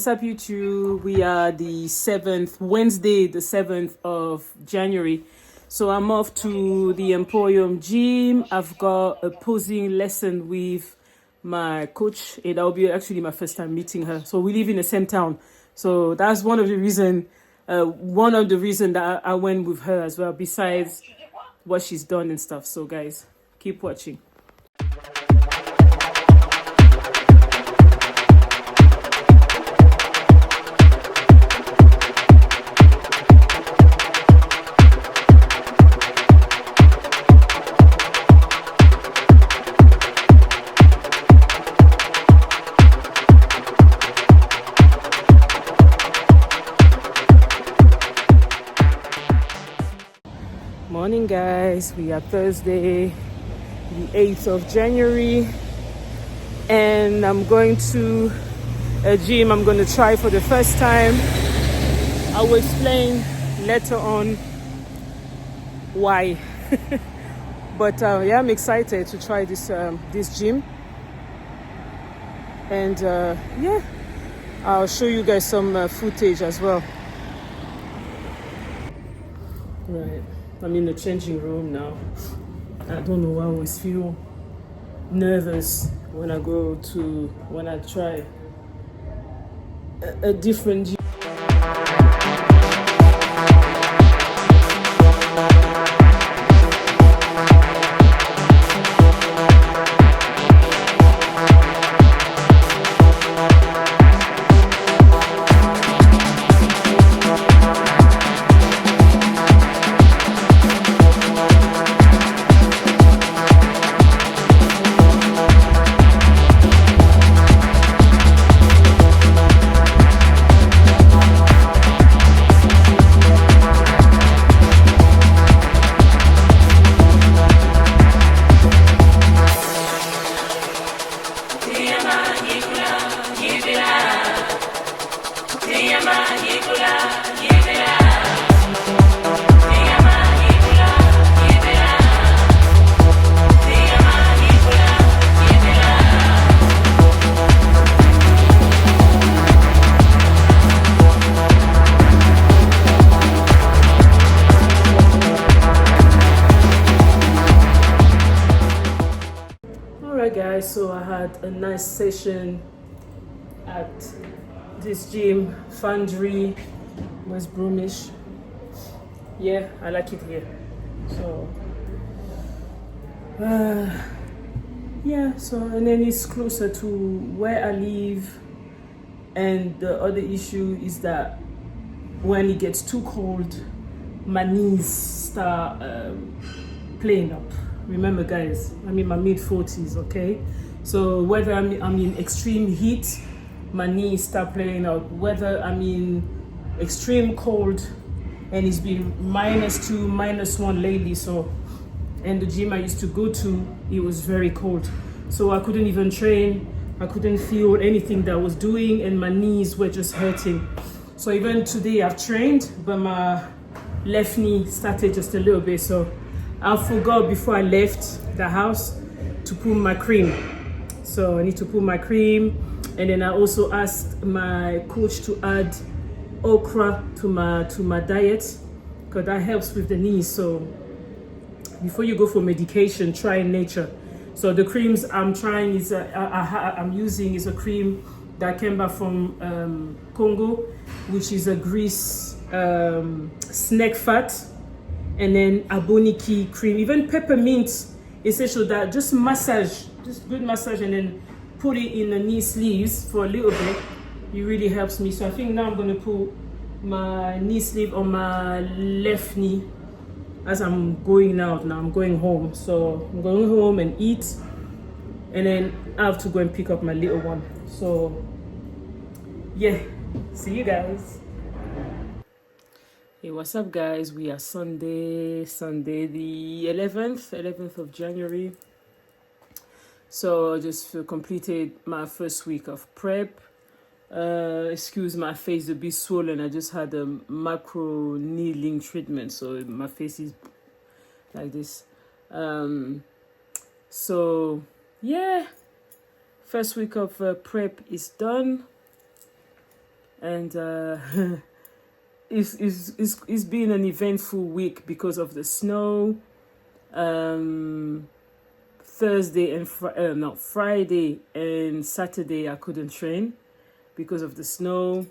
what's up YouTube? We are the 7th, Wednesday, the 7th of January. So I'm off to the Emporium gym. I've got a posing lesson with my coach. And that'll be actually my first time meeting her. So we live in the same town. So that's one of the reason that I went with her as well, besides what she's done and stuff. So guys, keep watching. Morning guys, we are Thursday the 8th of January and I'm going to a gym I'm going to try for the first time. I will explain later on why. But yeah, I'm excited to try this gym, and yeah, I'll show you guys some footage as well. Right, I'm in the changing room now. I don't know why I always feel nervous when I try a different gym. Guys, so I had a nice session at this gym, Foundry, West Bromish. Yeah, I like it here. So yeah, so and then it's closer to where I live. And the other issue is that when it gets too cold, my knees start playing up. Remember guys, I'm in my mid-40s, okay? So whether I'm in extreme heat, my knees start playing out. Whether I'm in extreme cold, and it's been -2, -1 lately, so, and the gym I used to go to, it was very cold. So I couldn't even train, I couldn't feel anything that I was doing, and my knees were just hurting. So even today I've trained, but my left knee started just a little bit, so I forgot before I left the house to put my cream. So I need to put my cream, and then I also asked my coach to add okra to my diet, because that helps with the knees. So before you go for medication, try nature. So the creams I'm trying is I'm using is a cream that came back from Congo, which is a grease snake fat. And then aboniki cream, even peppermint, essential that just massage, just good massage, and then put it in the knee sleeves for a little bit. It really helps me. So I think now I'm going to put my knee sleeve on my left knee as I'm going out. Now I'm going home. So I'm going home and eat, and then I have to go and pick up my little one. So yeah, see you guys. Hey, what's up guys? We are Sunday the 11th of January. So I just completed my first week of prep. Excuse my face a bit swollen. I just had a macro needling treatment, so my face is like this. So yeah, first week of prep is done. and it's been an eventful week because of the snow. Thursday and Friday and Saturday I couldn't train because of the snow.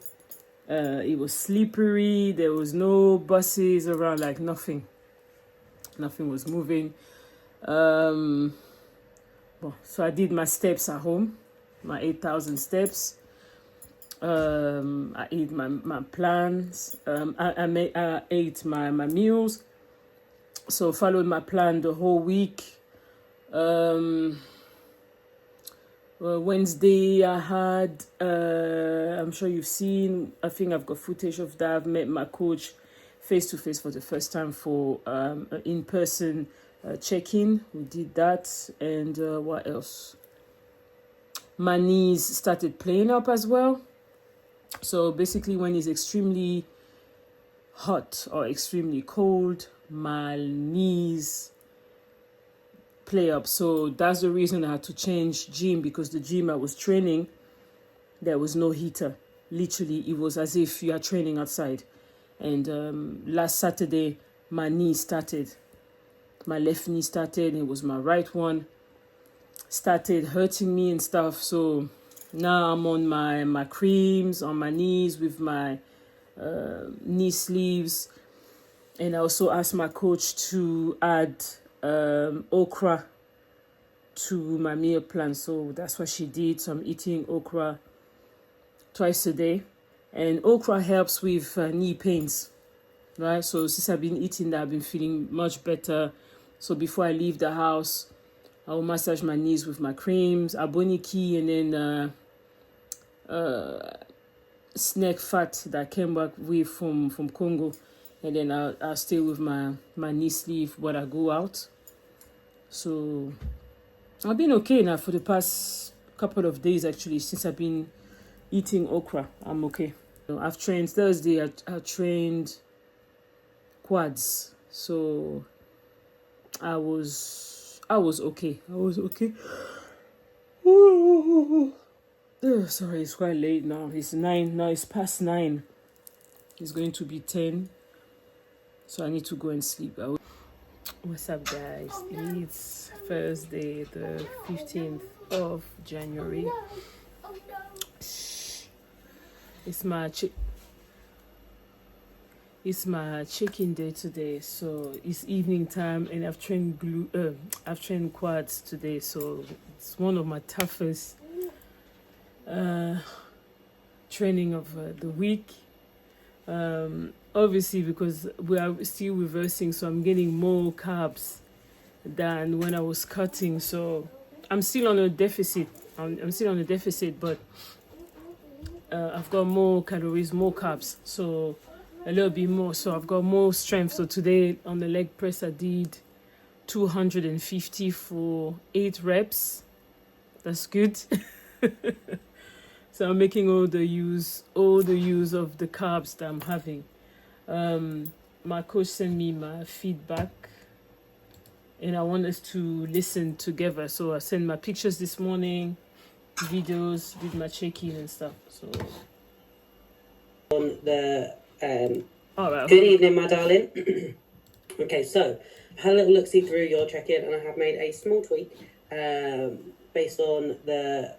It was slippery. There was no buses around, like nothing was moving. So I did my steps at home, my 8,000 steps. I ate my plans. I ate my meals. So followed my plan the whole week. Wednesday I had, I'm sure you've seen, I think I've got footage of that. I've met my coach face to face for the first time for an in-person check-in. We did that. And what else? My knees started playing up as well. So basically when it's extremely hot or extremely cold, my knees play up. So that's the reason I had to change gym, because the gym I was training, there was no heater. Literally, it was as if you are training outside. And last Saturday, my left knee started, it was my right one, started hurting me and stuff. So now I'm on my creams on my knees with my knee sleeves. And I also asked my coach to add okra to my meal plan, so that's what she did. So I'm eating okra twice a day, and okra helps with knee pains, right? So since I've been eating that, I've been feeling much better. So before I leave the house, I'll massage my knees with my creams, aboniki, and then snake fat that I came back with from Congo, and then I'll stay with my knee sleeve when I go out. So I've been okay now for the past couple of days, actually, since I've been eating okra. I'm okay. I've trained Thursday. I trained quads, so I was okay. Sorry, it's quite late now. It's 9 now. It's past 9. It's going to be 10. So I need to go and sleep. What's up, guys? It's Thursday, the 15th of January. It's my check-in day today. So it's evening time, and I've trained quads today. So it's one of my toughest training of the week. Obviously, because we are still reversing, so I'm getting more carbs than when I was cutting. So I'm still on a deficit. I'm still on a deficit, but I've got more calories, more carbs, so a little bit more. So I've got more strength. So today on the leg press, I did 250 for 8 reps. That's good. So I'm making all the use of the carbs that I'm having. My coach sent me my feedback, and I want us to listen together. So I sent my pictures this morning, videos, did my check-in and stuff. So on the all right. Good evening, my darling. Okay, so I had a little look-see through your check-in, and I have made a small tweak based on the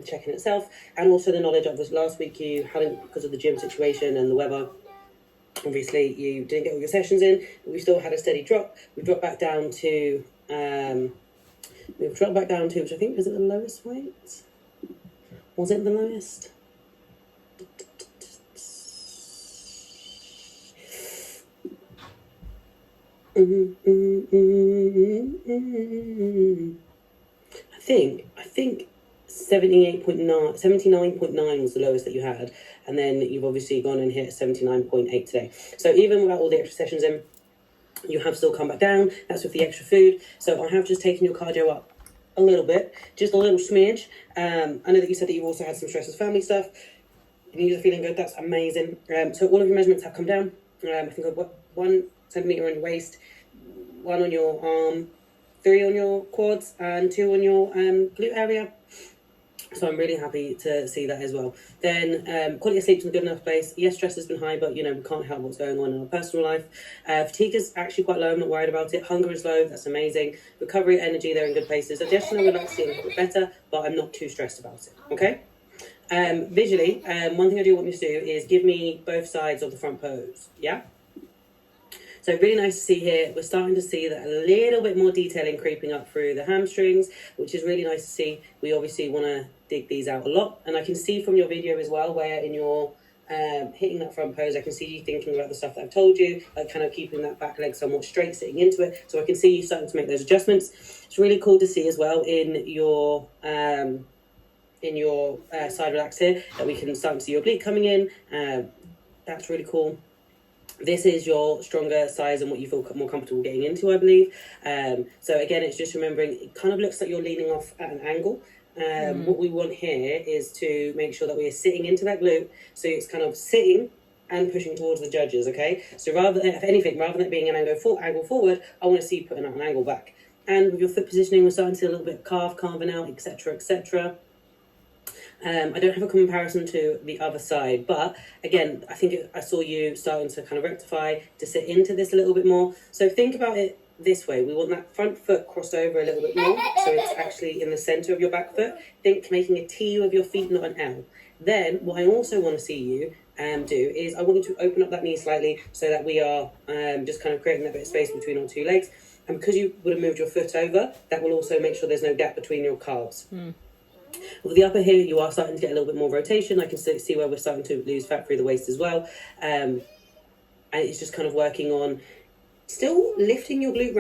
check-in itself, and also the knowledge of this last week you hadn't, because of the gym situation and the weather. Obviously, you didn't get all your sessions in, but we still had a steady drop. We dropped back down to, which I think, was it the lowest weight? Was it the lowest? I think 79.9 was the lowest that you had, and then you've obviously gone and hit 79.8 today. So even without all the extra sessions in, you have still come back down. That's with the extra food. So I have just taken your cardio up a little bit, just a little smidge. I know that you said that you also had some stress with family stuff, and you're feeling good. That's amazing. So all of your measurements have come down. I think I've got 1 centimeter on your waist, 1 on your arm, 3 on your quads, and 2 on your glute area. So I'm really happy to see that as well. Then quality of sleep's in a good enough place. Yes, stress has been high, but we can't help what's going on in our personal life. Fatigue is actually quite low. I'm not worried about it. Hunger is low. That's amazing. Recovery, energy, they're in good places. Digestion and relaxing a little bit better, but I'm not too stressed about it. Okay. Visually, one thing I do want you to do is give me both sides of the front pose. Yeah. So really nice to see here. We're starting to see that a little bit more detailing creeping up through the hamstrings, which is really nice to see. We obviously want to dig these out a lot. And I can see from your video as well, where in your hitting that front pose, I can see you thinking about the stuff that I've told you, like kind of keeping that back leg somewhat straight, sitting into it. So I can see you starting to make those adjustments. It's really cool to see as well in your side relax here, that we can start to see your oblique coming in. That's really cool. This is your stronger size and what you feel more comfortable getting into, I believe. So again, it's just remembering, it kind of looks like you're leaning off at an angle. What we want here is to make sure that we are sitting into that glute. So it's kind of sitting and pushing towards the judges, okay? So rather than, if anything, rather than it being an angle forward, I want to see you putting out an angle back. And with your foot positioning, we're starting to see a little bit of calf carving out, etc., etc. I don't have a comparison to the other side, but again, I think I saw you starting to kind of rectify to sit into this a little bit more. So think about it this way. We want that front foot crossed over a little bit more, so it's actually in the center of your back foot. Think making a T with your feet, not an L. Then what I also want to see you do is I want you to open up that knee slightly so that we are just kind of creating that bit of space between our two legs. And because you would have moved your foot over, that will also make sure there's no gap between your calves. With the upper here, you are starting to get a little bit more rotation. I can see where we're starting to lose fat through the waist as well. And it's just kind of working on still lifting your glute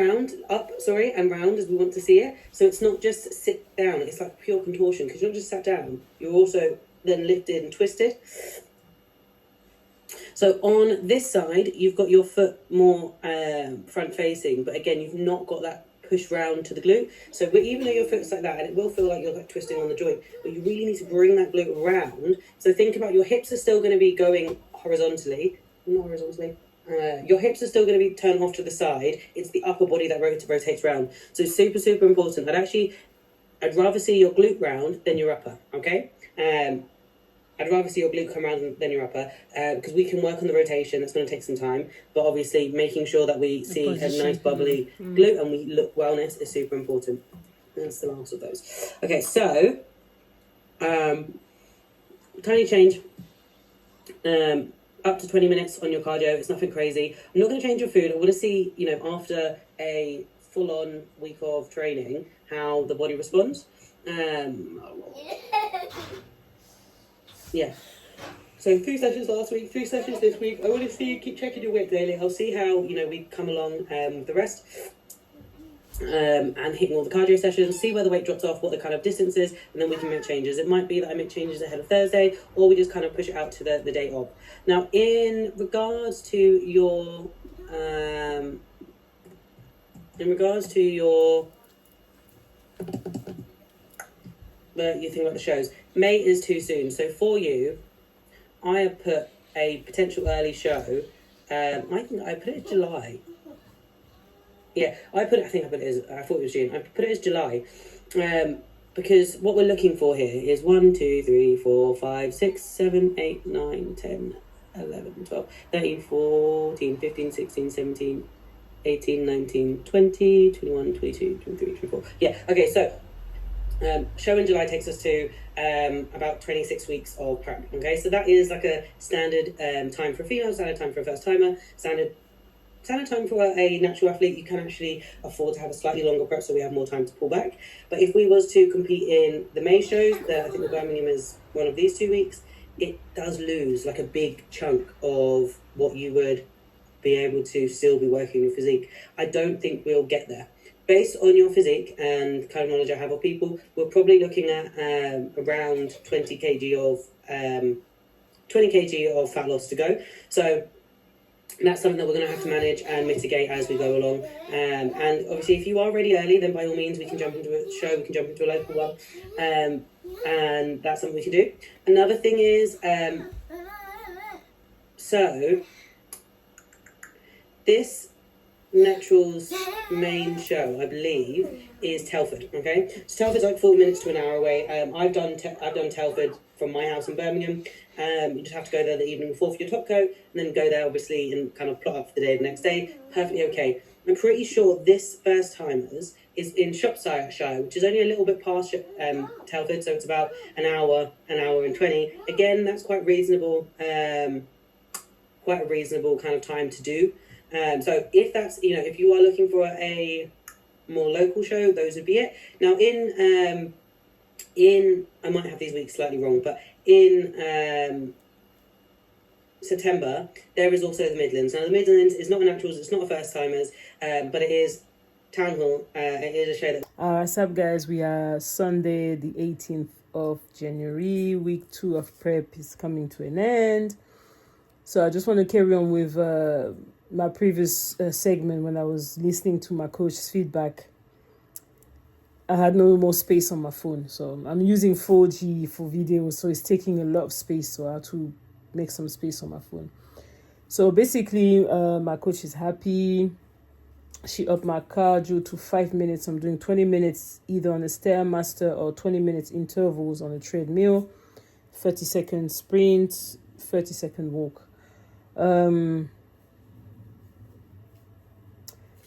and round as we want to see it. So it's not just sit down, it's like pure contortion, because you're not just sat down, you're also then lifted and twisted. So on this side, you've got your foot more front facing, but again, you've not got that push round to the glute. So even though your foot's like that, and it will feel like you're like twisting on the joint, but you really need to bring that glute around. So think about your hips are still going to be going horizontally, not horizontally. Your hips are still going to be turned off to the side. It's the upper body that rotates round. So super, super important. I'd rather see your glute round than your upper, okay? I'd rather see your glute come round than your upper, because we can work on the rotation. That's going to take some time, but obviously making sure that we see a nice bubbly glute and we look wellness is super important. That's the last of those. Okay, so tiny change. Up to 20 minutes on your cardio. It's nothing crazy. I'm not going to change your food. I want to see, after a full-on week of training, how the body responds. Yeah. So 3 sessions last week, 3 sessions this week. I want to see you keep checking your weight daily. I'll see how, we come along with the rest. And hitting all the cardio sessions, see where the weight drops off, what the kind of distance is, and then we can make changes. It might be that I make changes ahead of Thursday, or we just kind of push it out to the day of. Now, in regards to your you think about the shows, May is too soon. So for you, I have put a potential early show. I think I put it as July. Yeah, I thought it was June. I put it as July. Because what we're looking for here is 1, 2, 3, 4, 5, 6, 7, 8, 9, 10, 11, 12, 13, 14, 15, 16, 17, 18, 19, 20, 21, 22, 23, 24. Yeah, okay, so show in July takes us to about 26 weeks of prep. Okay, so that is like a standard time for a female, standard time for a first timer, standard time for a natural athlete. You can actually afford to have a slightly longer prep, so we have more time to pull back. But if we was to compete in the May shows, I think the Birmingham is one of these 2 weeks, it does lose like a big chunk of what you would be able to still be working your physique. I don't think we'll get there. Based on your physique and kind of knowledge I have of people, we're probably looking at around 20 kg of fat loss to go. So that's something that we're going to have to manage and mitigate as we go along. And obviously, if you are ready early, then by all means, we can jump into a show, we can jump into a local one. And that's something we can do. Another thing is, so this Natural's main show, I believe, is Telford. Okay, so Telford's like 40 minutes to an hour away. I've done Telford from my house in Birmingham. You just have to go there the evening before for your top coat, and then go there obviously and kind of plot up for the day the next day. Perfectly okay. I'm pretty sure this first timers is in Shropshire, which is only a little bit past Telford, so it's about an hour and 20. Again, that's quite reasonable. Quite a reasonable kind of time to do. So if that's, if you are looking for a more local show, those would be it. Now in I might have these weeks slightly wrong, but in September there is also the Midlands. Now the Midlands is not a naturals, it's not a first timers, but it is Town Hall. It is a show that. What's up, guys? We are Sunday, the 18th of January. Week 2 of prep is coming to an end. So I just want to carry on with my previous segment when I was listening to my coach's feedback. I had no more space on my phone. So I'm using 4G for videos, so it's taking a lot of space. So I have to make some space on my phone. So basically, my coach is happy. She upped my cardio to 5 minutes. I'm doing 20 minutes either on a Stairmaster or 20 minutes intervals on a treadmill. 30-second sprint, 30-second walk.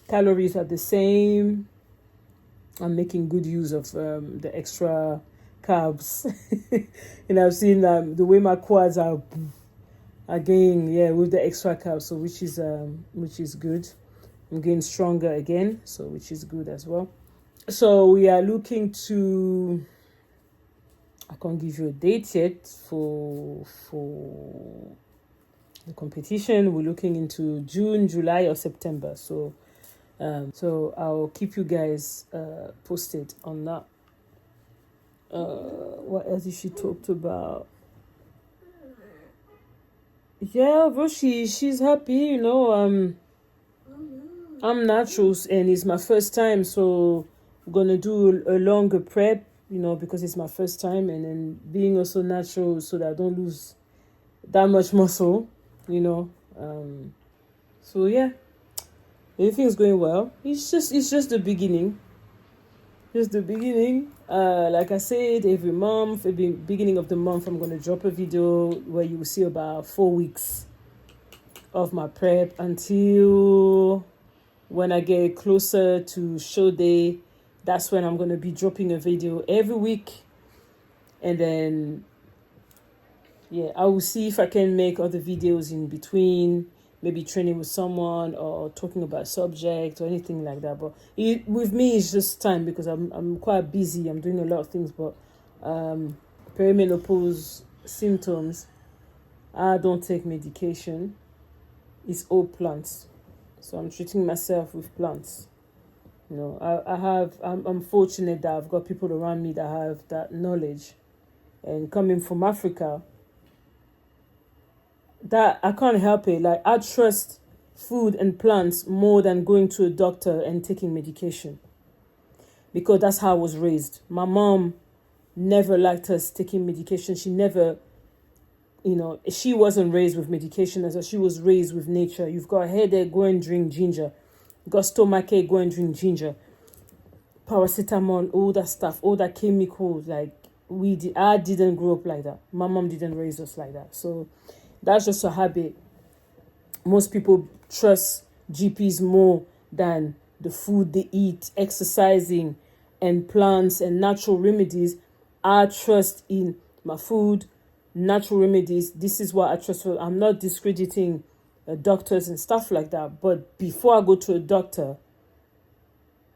Calories are the same. I'm making good use of the extra carbs. And I've seen the way my quads are again, with the extra carbs, so which is good. I'm getting stronger again, so which is good as well. So we are looking to, I can't give you a date yet for the competition. We're looking into June, July, or September. So I'll keep you guys posted on that. What else did she talked about? Yeah, but she's happy, I'm naturals and it's my first time, so I'm gonna do a longer prep, because it's my first time, and then being also natural so that I don't lose that much muscle, So yeah, everything's going well. It's just the beginning. Just the beginning. Like I said, every month, at the beginning of the month, I'm gonna drop a video where you will see about 4 weeks of my prep until when I get closer to show day. That's when I'm going to be dropping a video every week. And then, I will see if I can make other videos in between, maybe training with someone or talking about subject or anything like that. But with me, it's just time because I'm quite busy. I'm doing a lot of things. But perimenopause symptoms, I don't take medication. It's all plants. So I'm treating myself with plants. I'm fortunate that I've got people around me that have that knowledge. And coming from Africa, that I can't help it. Like, I trust food and plants more than going to a doctor and taking medication. Because that's how I was raised. My mom never liked us taking medication. She never, she wasn't raised with medication as well. She was raised with nature. You've got a headache, go and drink ginger. You got stomachache, go and drink ginger. Paracetamol, all that stuff, all that chemicals. Like, I didn't grow up like that. My mom didn't raise us like that. So that's just a habit. Most people trust GPs more than the food they eat, exercising, and plants and natural remedies. I trust in my food, natural remedies. This is what I trust for. I'm not discrediting doctors and stuff like that. But before I go to a doctor,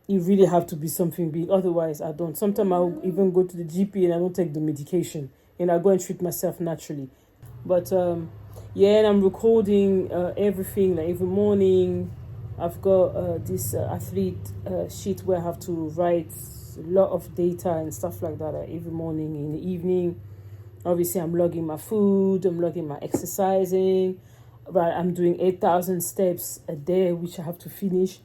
you really have to be something big. Otherwise, I don't. Sometimes I'll even go to the GP and I don't take the medication. And I go and treat myself naturally. But, and I'm recording everything. Like, every morning, I've got this athlete sheet where I have to write a lot of data and stuff like that every morning. In the evening, obviously, I'm logging my food. I'm logging my exercising. But I'm doing 8,000 steps a day, which I have to finish.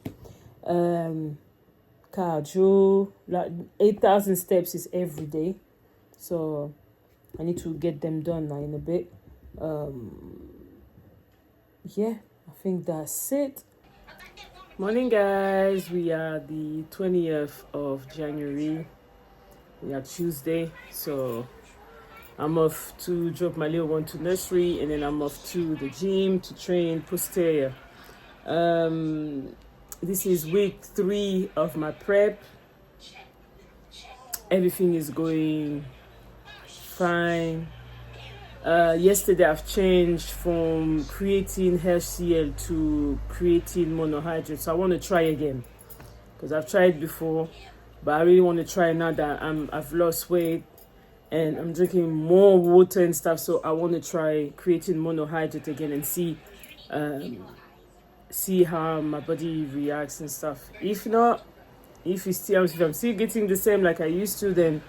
Cardio, like 8,000 steps is every day. So I need to get them done now in a bit. I think that's it. Morning, guys. We are the 20th of January. We are Tuesday, so I'm off to drop my little one to nursery, and then I'm off to the gym to train posterior. This is week 3 of my prep. Everything is going fine. Yesterday I've changed from creatine HCl to creatine monohydrate, so I want to try again because I've tried before, but I really want to try now that I've lost weight and I'm drinking more water and stuff. So I want to try creatine monohydrate again and see how my body reacts and stuff. If not, if I'm still getting the same like I used to, then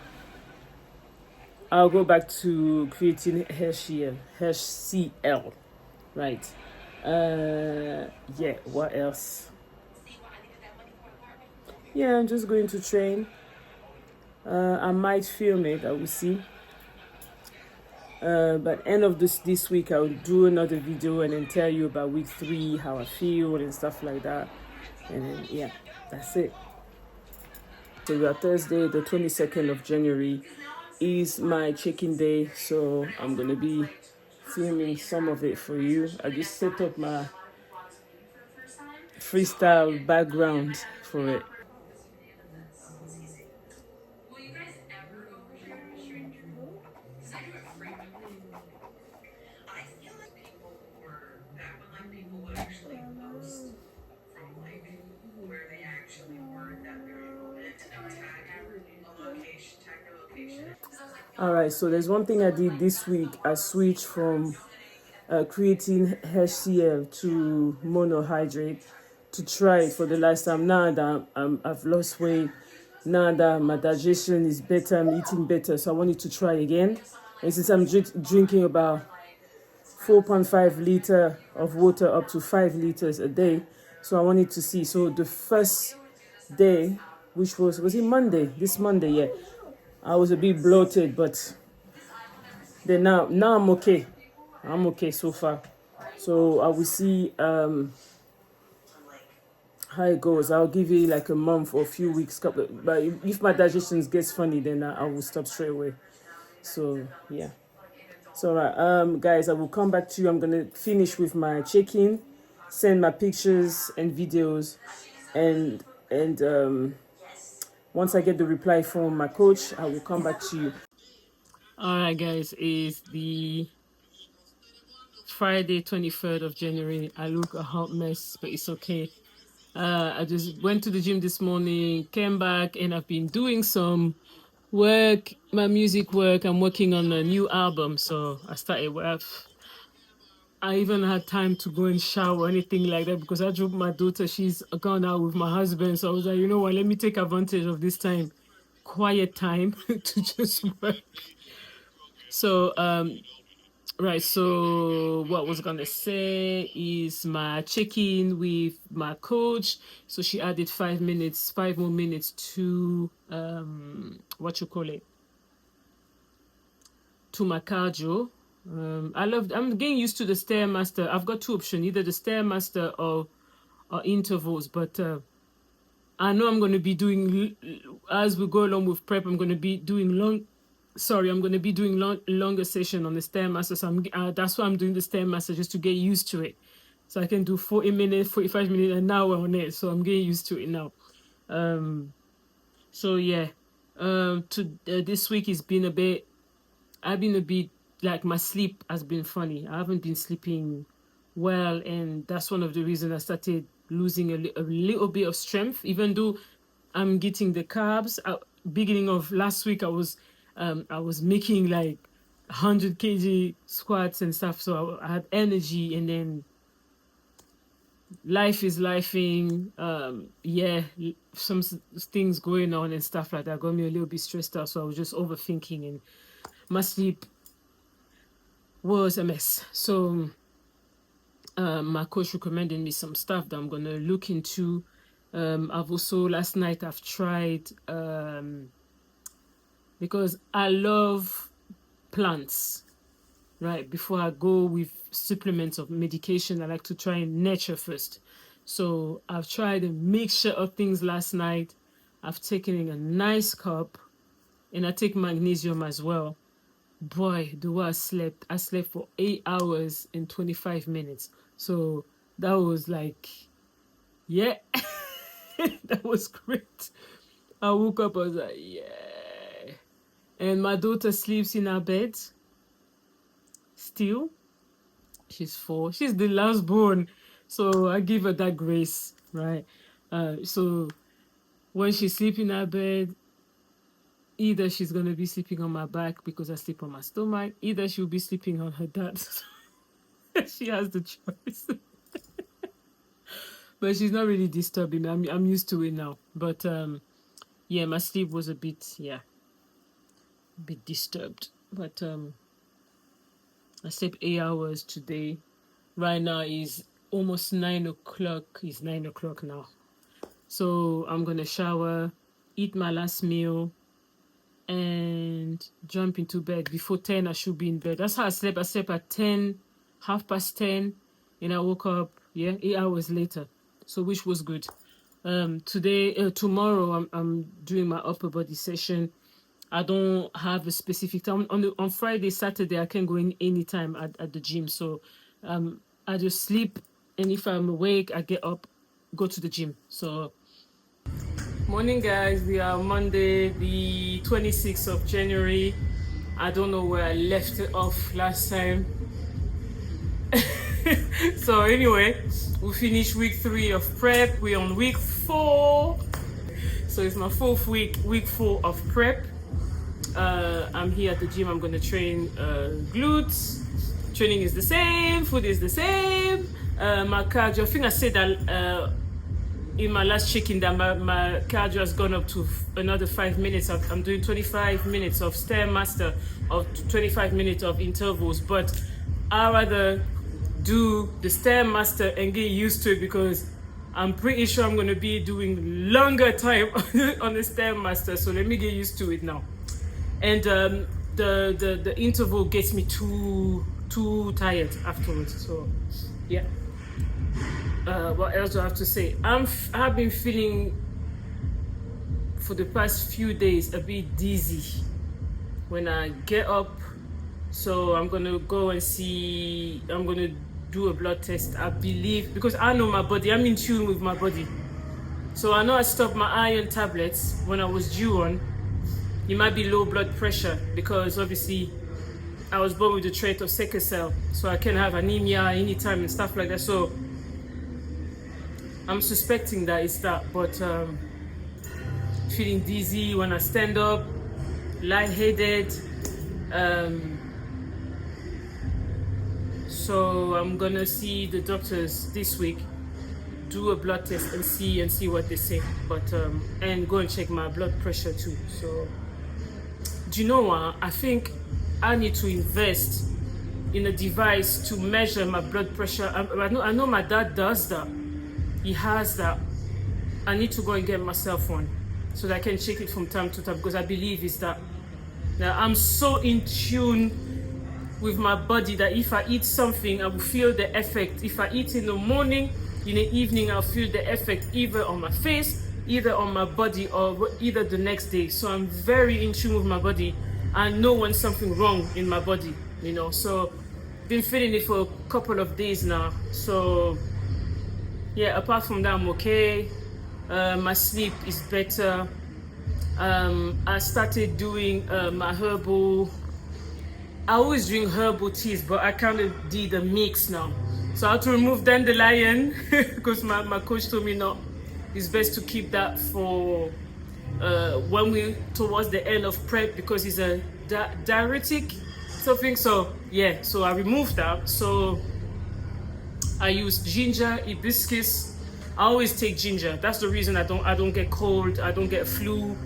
I'll go back to creatine HCl, right? Yeah, what else? Yeah, I'm just going to train. I might film it, I will see. But end of this week, I'll do another video and then tell you about week 3, how I feel and stuff like that. And then, yeah, that's it. So we are Thursday, the 22nd of January is my check-in day. So I'm going to be filming some of it for you. I just set up my freestyle background for it. Alright, so there's one thing I did this week. I switched from creatine HCl to monohydrate to try it for the last time. Now that I've lost weight, now that my digestion is better, I'm eating better, so I wanted to try again. And since I'm drinking about 4.5 liter of water up to 5 liters a day, so I wanted to see. So the first day, which was it Monday? This Monday, yeah. I was a bit bloated, but then now I'm okay. I'm okay so far. So I will see how it goes. I'll give you like a month or a few weeks. But if my digestion gets funny, then I will stop straight away. So yeah. So guys, I will come back to you. I'm gonna finish with my check-in, send my pictures and videos, and once I get the reply from my coach, I will come back to you. Alright guys, it's the Friday 23rd of January. I look a hot mess, but it's okay. I just went to the gym this morning, came back, and I've been doing some work, my music work. I'm working on a new album, so I started with. I even had time to go and shower or anything like that because I dropped my daughter. She's gone out with my husband, so I was like, you know what? Let me take advantage of this time, quiet time, to just work. So right, so what I was gonna say is my check-in with my coach. So she added 5 more minutes to to my cardio. I'm getting used to the Stairmaster. I've got 2 options, either the Stairmaster or intervals, but I know I'm going to be doing, as we go along with prep, I'm going to be doing longer session on the Stairmaster. So that's why I'm doing the Stairmaster, just to get used to it. So I can do 40 minutes, 45 minutes, an hour on it. So I'm getting used to it now. So yeah, this week has been I've been a bit, like, my sleep has been funny. I haven't been sleeping well, and that's one of the reasons I started losing a little bit of strength, even though I'm getting the carbs. Beginning of last week, I was making like 100 kg squats and stuff, so I had energy, and then life is lifing. Yeah, some things going on and stuff like that got me a little bit stressed out, so I was just overthinking, and my sleep was a mess. So my coach recommended me some stuff that I'm gonna look into. I've also, last night I've tried, because I love plants, right? Before I go with supplements of medication, I like to try nature first. So I've tried a mixture of things last night. I've taken a nice cup, and I take magnesium as well. Boy, do I slept. I slept for 8 hours and 25 minutes. So that was like, yeah, that was great. I woke up, I was like, yeah. And my daughter sleeps in her bed still. She's 4. She's the last born. So I give her that grace, right? So when she's sleeping in her bed, either she's going to be sleeping on my back because I sleep on my stomach, either she'll be sleeping on her dad. She has the choice. But she's not really disturbing me. I'm used to it now. But yeah, my sleep was a bit disturbed. But I slept 8 hours today. Right now is almost 9 o'clock. It's 9 o'clock now. So I'm gonna shower, eat my last meal, and jump into bed. Before 10, I should be in bed. That's how I slept. I slept at 10, 10:30, and I woke up, 8 hours later. So which was good. Tomorrow, I'm doing my upper body session. I don't have a specific time. On Friday, Saturday, I can go in anytime at the gym. So I just sleep, and if I'm awake, I get up, go to the gym. So morning, guys. We are Monday, the 26th of January. I don't know where I left it off last time. So anyway, we finished week 3 of prep. We're on week 4. So it's my 4th week 4 of prep. I'm here at the gym. I'm going to train glutes. Training is the same. Food is the same. My cardio, I think I said that in my last check-in that my cardio has gone up to another 5 minutes. I'm doing 25 minutes of Stairmaster, of 25 minutes of intervals, but I rather do the Stairmaster and get used to it because I'm pretty sure I'm going to be doing longer time on the Stairmaster. So let me get used to it now. And the interval gets me too tired afterwards. So yeah. What else do I have to say? I've been feeling for the past few days a bit dizzy when I get up. So I'm gonna go and see. I'm gonna do a blood test, I believe, because I know my body. I'm in tune with my body. So I know I stopped my iron tablets when I was due on. It might be low blood pressure because obviously I was born with the trait of sickle cell, so I can have anemia anytime and stuff like that. So I'm suspecting that it's that, but feeling dizzy when I stand up, lightheaded. So I'm gonna see the doctors this week, do a blood test and see what they say. But and go and check my blood pressure too. So do you know what? I think I need to invest in a device to measure my blood pressure. I know my dad does that. He has that. I need to go and get myself one so that I can check it from time to time because I believe it's that. Now I'm so in tune with my body that if I eat something, I will feel the effect. If I eat in the morning, in the evening, I'll feel the effect either on my face, either on my body, or either the next day. So I'm very in tune with my body. I know when something's wrong in my body, you know. So been feeling it for a couple of days now. So yeah, apart from that, I'm okay. My sleep is better. I started doing my herbal. I always drink herbal teas, but I kind of did a mix now. So I had to remove dandelion because my coach told me no, it's best to keep that for when we towards the end of prep because it's a diuretic something. So yeah, so I removed that. So I use ginger, hibiscus. I always take ginger. That's the reason I don't get cold. I don't get flu.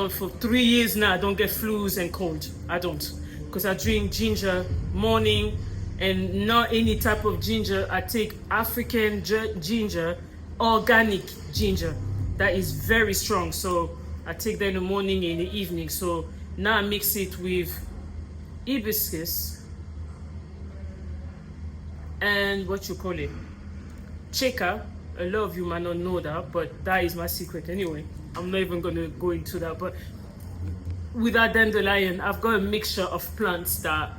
For 3 years now I don't get flus and cold. I don't. Because I drink ginger morning and not any type of ginger. I take African ginger, organic ginger. That is very strong. So I take that in the morning and in the evening. So now I mix it with hibiscus and what you call it? Cheka. A lot of you might not know that, but that is my secret anyway. I'm not even going to go into that. But with that dandelion, I've got a mixture of plants that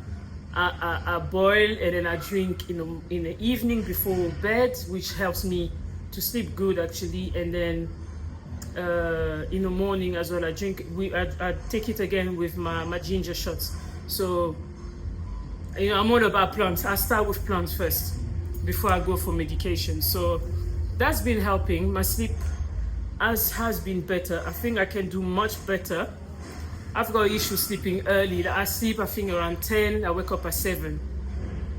I boil and then I drink in the evening before bed, which helps me to sleep good actually. And then in the morning as well, I take it again with my ginger shots. So I'm all about plants. I start with plants first before I go for medication. So that's been helping. My sleep has been better. I think I can do much better. I've got issues sleeping early. I sleep, I think, around 10. I wake up at 7.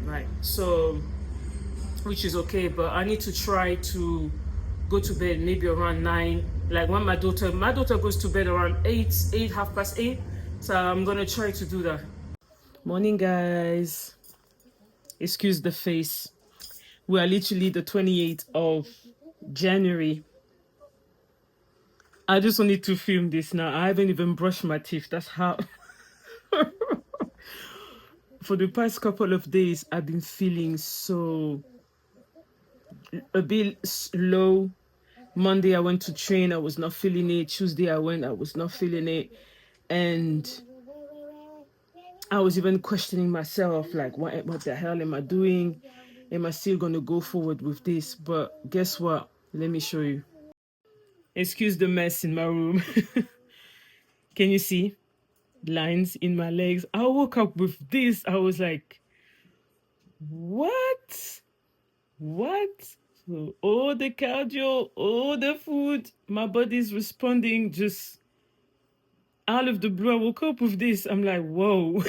Right. So, which is okay, but I need to try to go to bed maybe around 9. Like when my daughter goes to bed around 8, 8:30. So I'm going to try to do that. Morning, guys. Excuse the face. We are literally the 28th of January. I just wanted to film this now. I haven't even brushed my teeth. That's how. For the past couple of days, I've been feeling a bit low. Monday, I went to train. I was not feeling it. Tuesday, I was not feeling it. And I was even questioning myself, like, what the hell am I doing? Am I still going to go forward with this? But guess what? Let me show you. Excuse the mess in my room. Can you see lines in my legs? I woke up with this. I was like, what? So all the cardio, all the food, my body's responding just out of the blue. I woke up with this. I'm like, whoa.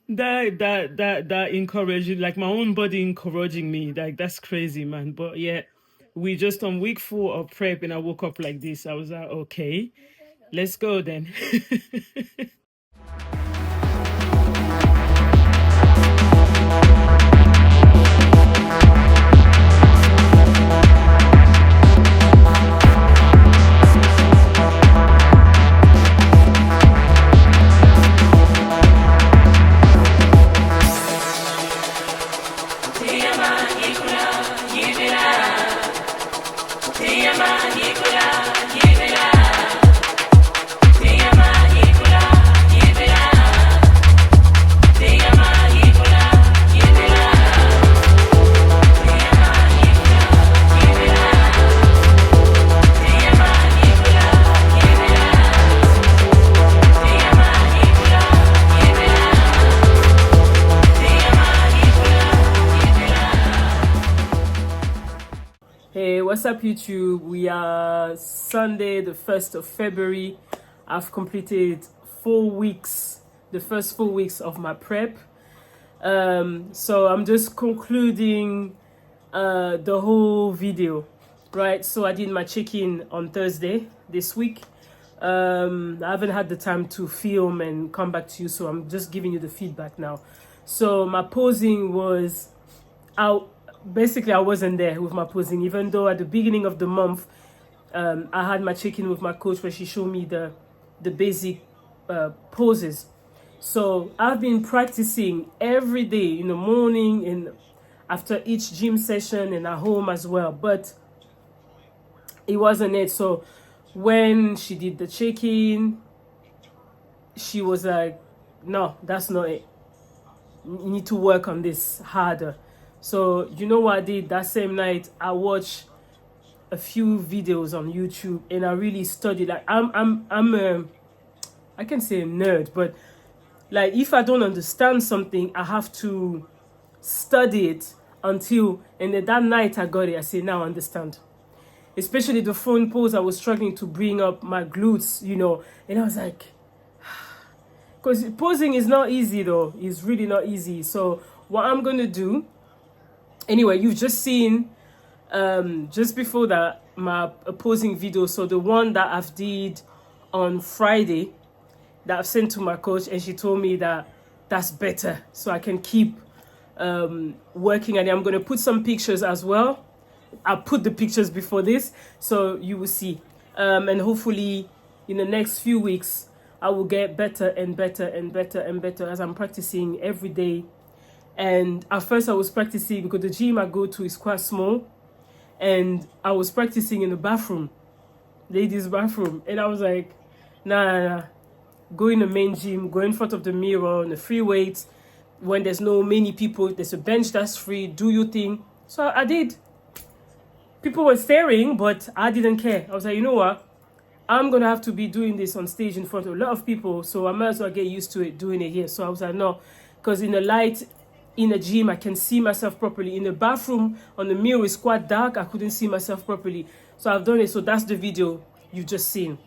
that encouraging, like my own body encouraging me. Like that's crazy, man. But yeah, we just on week 4 of prep and I woke up like this. I was like, okay, let's go then. Hey, what's up YouTube? We are Sunday the 1st of February. I've completed 4 weeks, the first 4 weeks of my prep. So I'm just concluding the whole video, right? So I did my check-in on Thursday this week. I haven't had the time to film and come back to you, so I'm just giving you the feedback now. So my posing was out. Basically, I wasn't there with my posing, even though at the beginning of the month, I had my check-in with my coach where she showed me the basic poses. So I've been practicing every day in the morning and after each gym session and at home as well, but it wasn't it. So when she did the check-in, she was like, no, that's not it. You need to work on this harder. So you know what I did that same night? I watched a few videos on YouTube and I really studied. Like I can say a nerd, but like if I don't understand something, I have to study it until, and then that night I got it. I say, now I understand. Especially the phone pose, I was struggling to bring up my glutes, and I was like, because posing is not easy though. It's really not easy. So what I'm going to do, anyway, you've just seen just before that my posing video. So the one that I've did on Friday that I've sent to my coach, and she told me that that's better, so I can keep working. And I'm going to put some pictures as well. I'll put the pictures before this, so you will see. And hopefully in the next few weeks I will get better and better and better and better as I'm practicing every day And at first I was practicing because the gym I go to is quite small, and I was practicing in the bathroom, ladies' bathroom, and I was like, nah. Go in the main gym, go in front of the mirror on the free weights when there's no many people, there's a bench that's free, do your thing. So I did. People were staring, but I didn't care. I was like, you know what? I'm going to have to be doing this on stage in front of a lot of people, so I might as well get used to it, doing it here. So I was like, no, because in the light, in the gym, I can see myself properly. In the bathroom, on the mirror, it's quite dark. I couldn't see myself properly. So I've done it. So that's the video you've just seen.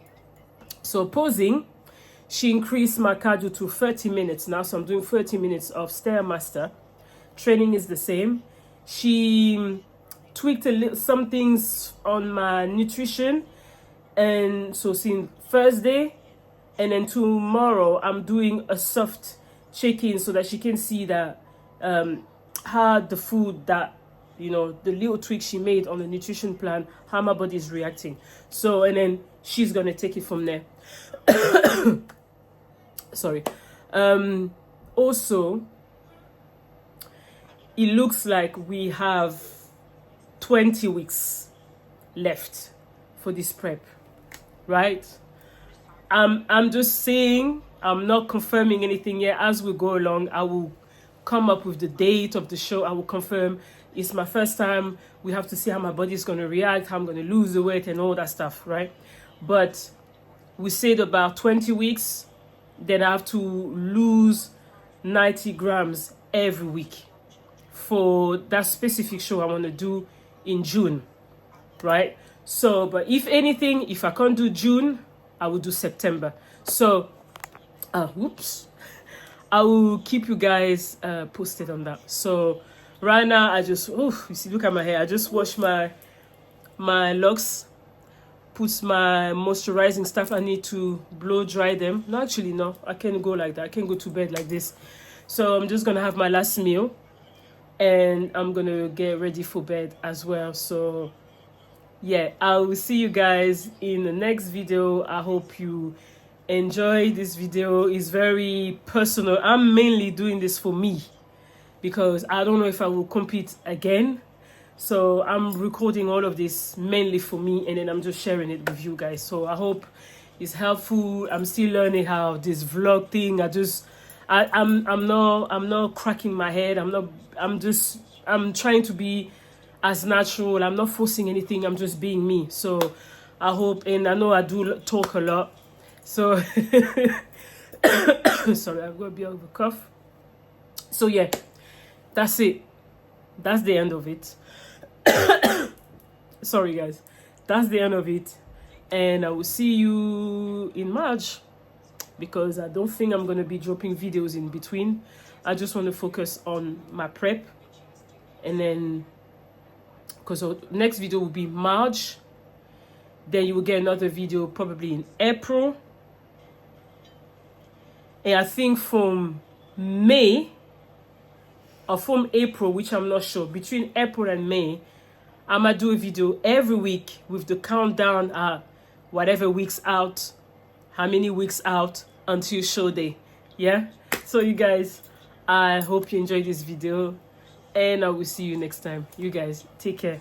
So posing, she increased my cardio to 30 minutes now. So I'm doing 30 minutes of Stairmaster. Training is the same. She tweaked a little, some things on my nutrition. And so since Thursday, and then tomorrow, I'm doing a soft check-in so that she can see that how the food that, you know, the little tweak she made on the nutrition plan, how my body is reacting. So, and then she's going to take it from there. Sorry. Also, it looks like we have 20 weeks left for this prep, right? I'm just saying, I'm not confirming anything yet. As we go along, I will come up with the date of the show. I will confirm. It's my first time. We have to see how my body is going to react, how I'm going to lose the weight and all that stuff, right? But we said about 20 weeks, then I have to lose 90 grams every week for that specific show I want to do in June, right? So, but if anything, if I can't do June, I will do September. So, whoops, I will keep you guys posted on that. So, right now, I just, you see, look at my hair. I just washed my locks, put my moisturizing stuff. I need to blow dry them. No, actually, no, I can't go like that. I can't go to bed like this. So, I'm just going to have my last meal, and I'm going to get ready for bed as well. So, yeah, I will see you guys in the next video. I hope you enjoy this video. It's very personal. I'm mainly doing this for me because I don't know if I will compete again. So I'm recording all of this mainly for me, and then I'm just sharing it with you guys. So I hope it's helpful. I'm still learning how this vlog thing. I'm not cracking my head. I'm trying to be as natural. I'm not forcing anything. I'm just being me. So I hope, and I know I do talk a lot. So sorry, I've got a bit of a cough. So yeah, that's it. That's the end of it. Sorry guys, that's the end of it, and I will see you in March, because I don't think I'm going to be dropping videos in between. I just want to focus on my prep, and then because the next video will be March, then you will get another video probably in April, and I think from May or from April, which I'm not sure, between April and May, I'm going to do a video every week with the countdown, whatever weeks out, how many weeks out until show day. Yeah? So you guys, I hope you enjoyed this video, and I will see you next time. You guys, take care.